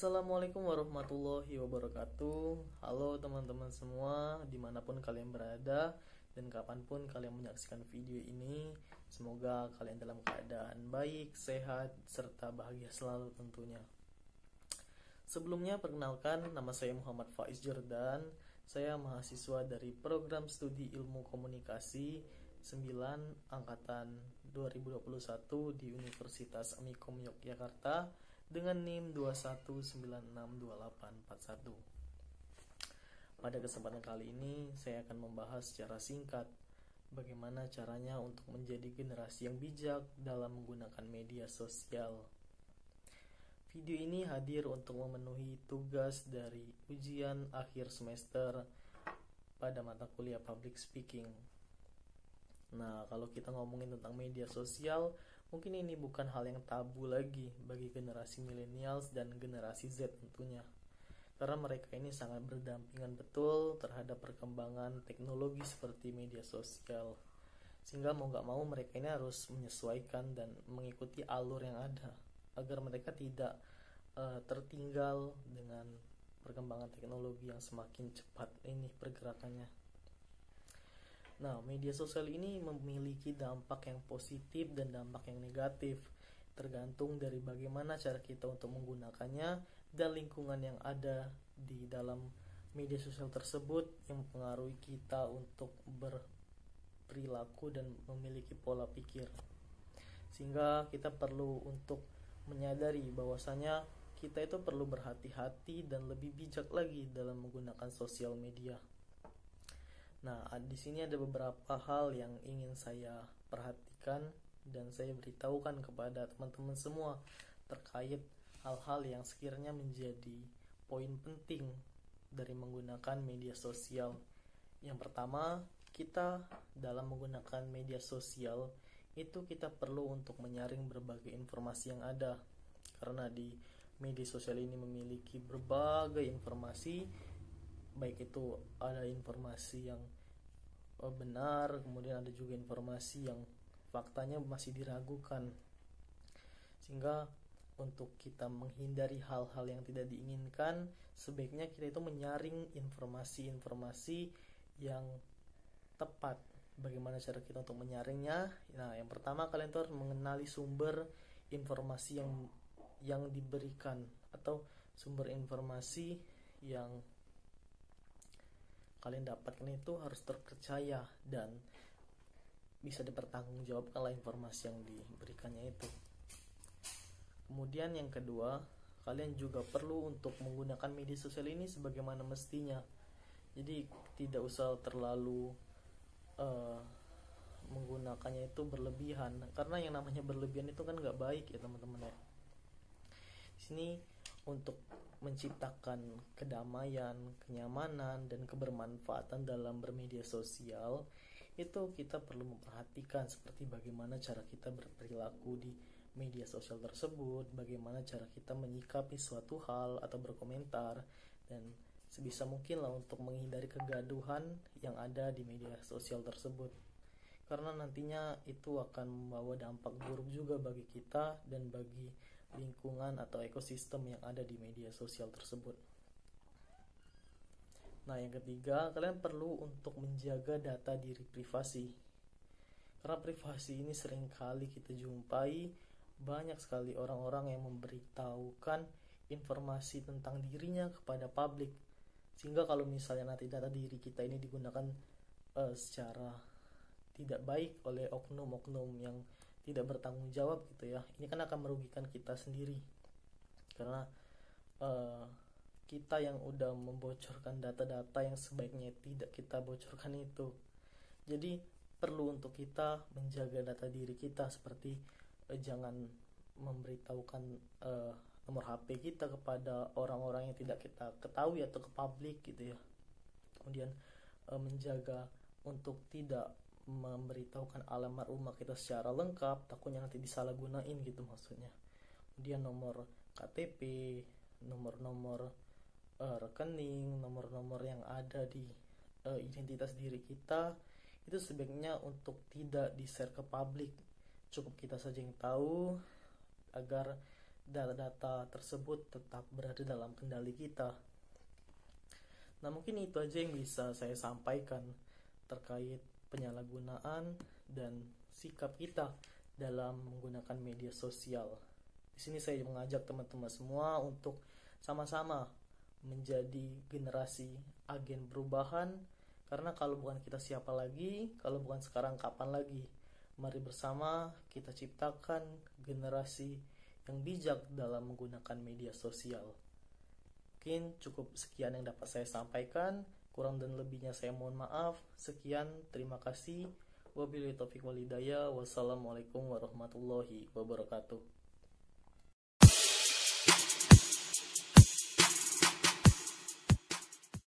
Assalamualaikum warahmatullahi wabarakatuh. Halo teman-teman semua, dimanapun kalian berada dan kapanpun kalian menyaksikan video ini. Semoga kalian dalam keadaan baik, sehat, serta bahagia selalu tentunya. Sebelumnya perkenalkan, nama saya Muhammad Faiz Jordan. Saya mahasiswa dari program studi ilmu komunikasi 9 angkatan 2021 di Universitas Amikom Yogyakarta dengan NIM 21962841. Pada kesempatan kali ini saya akan membahas secara singkat bagaimana caranya untuk menjadi generasi yang bijak dalam menggunakan media sosial. Video ini hadir untuk memenuhi tugas dari ujian akhir semester pada mata kuliah Public Speaking. Nah, kalau kita ngomongin tentang media sosial, mungkin ini bukan hal yang tabu lagi bagi generasi millennials dan generasi Z tentunya. Karena mereka ini sangat berdampingan betul terhadap perkembangan teknologi seperti media sosial. Sehingga mau gak mau mereka ini harus menyesuaikan dan mengikuti alur yang ada agar mereka tidak tertinggal dengan perkembangan teknologi yang semakin cepat ini pergerakannya. Nah, media sosial ini memiliki dampak yang positif dan dampak yang negatif, tergantung dari bagaimana cara kita untuk menggunakannya dan lingkungan yang ada di dalam media sosial tersebut yang mempengaruhi kita untuk berperilaku dan memiliki pola pikir. Sehingga kita perlu untuk menyadari bahwasanya kita itu perlu berhati-hati dan lebih bijak lagi dalam menggunakan sosial media. Nah, di sini ada beberapa hal yang ingin saya perhatikan dan saya beritahukan kepada teman-teman semua terkait hal-hal yang sekiranya menjadi poin penting dari menggunakan media sosial. Yang pertama, kita dalam menggunakan media sosial itu kita perlu untuk menyaring berbagai informasi yang ada. Karena di media sosial ini memiliki berbagai informasi, baik itu ada informasi yang benar, kemudian ada juga informasi yang faktanya masih diragukan. Sehingga untuk kita menghindari hal-hal yang tidak diinginkan, sebaiknya kita itu menyaring informasi-informasi yang tepat. Bagaimana cara kita untuk menyaringnya? Nah, yang pertama kalian tuh harus mengenali sumber informasi yang diberikan atau sumber informasi yang kalian dapatkan itu harus terpercaya dan bisa dipertanggungjawabkanlah informasi yang diberikannya itu. Kemudian yang kedua, kalian juga perlu untuk menggunakan media sosial ini sebagaimana mestinya. Jadi tidak usah terlalu menggunakannya itu berlebihan, karena yang namanya berlebihan itu kan nggak baik ya teman-teman ya. Di sini untuk menciptakan kedamaian, kenyamanan, dan kebermanfaatan dalam bermedia sosial, itu kita perlu memperhatikan seperti bagaimana cara kita berperilaku di media sosial tersebut, bagaimana cara kita menyikapi suatu hal atau berkomentar, dan sebisa mungkin lah untuk menghindari kegaduhan yang ada di media sosial tersebut. Karena nantinya itu akan membawa dampak buruk juga bagi kita dan bagi lingkungan atau ekosistem yang ada di media sosial tersebut. Nah, yang ketiga, kalian perlu untuk menjaga data diri privasi. Karena privasi ini seringkali kita jumpai banyak sekali orang-orang yang memberitahukan informasi tentang dirinya kepada publik. Sehingga kalau misalnya nanti data diri kita ini digunakan secara tidak baik oleh oknum-oknum yang tidak bertanggung jawab gitu ya, ini kan akan merugikan kita sendiri. Karena kita yang udah membocorkan data-data yang sebaiknya tidak kita bocorkan itu. Jadi perlu untuk kita menjaga data diri kita, seperti jangan memberitahukan nomor HP kita kepada orang-orang yang tidak kita ketahui atau ke publik gitu ya. Kemudian menjaga untuk tidak memberitahukan alamat rumah kita secara lengkap, takutnya nanti disalahgunain gitu maksudnya. Kemudian nomor KTP, nomor-nomor rekening, nomor-nomor yang ada di identitas diri kita itu sebaiknya untuk tidak di-share ke publik. Cukup kita saja yang tahu agar data-data tersebut tetap berada dalam kendali kita. Nah, mungkin itu aja yang bisa saya sampaikan terkait penyalahgunaan dan sikap kita dalam menggunakan media sosial. Di sini saya mengajak teman-teman semua untuk sama-sama menjadi generasi agen perubahan, karena kalau bukan kita siapa lagi, kalau bukan sekarang kapan lagi. Mari bersama kita ciptakan generasi yang bijak dalam menggunakan media sosial. Mungkin cukup sekian yang dapat saya sampaikan. Kurang dan lebihnya saya mohon maaf. Sekian, terima kasih. Wabillahi taufiq wal hidayah. Wassalamualaikum warahmatullahi wabarakatuh.